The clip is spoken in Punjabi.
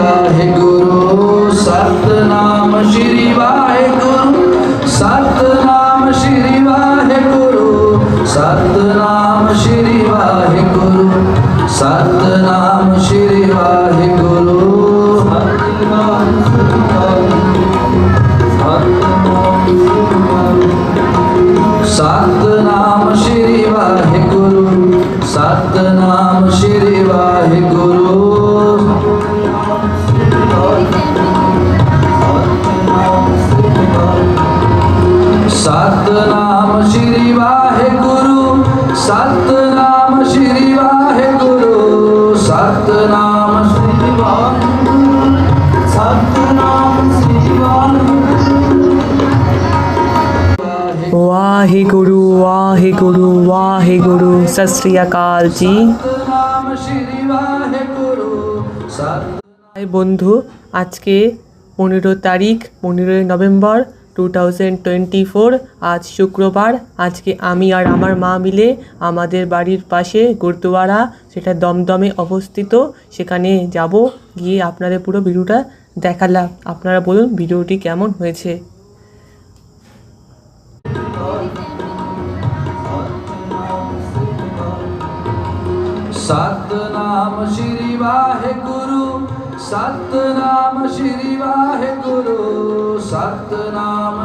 ਵਾਹਿਗੁਰੂ ਸਤਨਾਮ ਸ਼੍ਰੀ ਵਾਹਿਗੁਰੂ ਸਤਨਾਮ ਸ਼੍ਰੀ ਵਾਹਿਗੁਰੂ ਸਤਨਾਮ ਸ਼੍ਰੀ ਵਾਹਿਗੁਰੂ ਸਤਨਾਮ ਸ਼੍ਰੀ ਵਾਹਿਗੁਰੂ ਸਤਨਾਮ ਸ਼੍ਰੀ ਵਾਹਿਗੁਰੂ ਸਤਨਾਮ ਸ਼੍ਰੀ ਵਾਹਿਗੁਰੂ ਸਤਨਾਮ ਸ਼੍ਰੀ ਵਾਹਿਗੁਰੂ ਸਤਨਾਮ ਸ਼੍ਰੀ ਵਾਹਿਗੁਰੂ ਸਤਨਾਮ ਸ਼੍ਰੀ ਵਾਹਿਗੁਰੂ ਸਤਨਾਮ ਸ਼੍ਰੀ ਵਾਹਿਗੁਰੂ ਵਾਹਿਗੁਰੂ ਵਾਹਿਗੁਰੂ। ਸਤਿ ਸ੍ਰੀ ਅਕਾਲ ਜੀ। ਸਤਨਾਮ ਸ਼੍ਰੀ ਵਾਹਿਗੁਰੂ হাই বন্ধু, আজকে 15 তারিখ 15 নভেম্বর 2024, আজ শুক্রবার। আজকে আমি আর আমার মা মিলে আমাদের বাড়ির পাশে গুরুদুয়ারা, সেটা দমদমে অবস্থিত, সেখানে যাব। গিয়ে আপনাদের পুরো ভিডিওটা দেখালাম। আপনারা বলুন ভিডিওটি কেমন হয়েছে। ਸਤਨਾਮ ਸ਼੍ਰੀ ਵਾਹਿਗੁਰੂ ਸਤਨਾਮ ਸ਼੍ਰੀ ਵਾਹਿਗੁਰੂ ਸਤਨਾਮ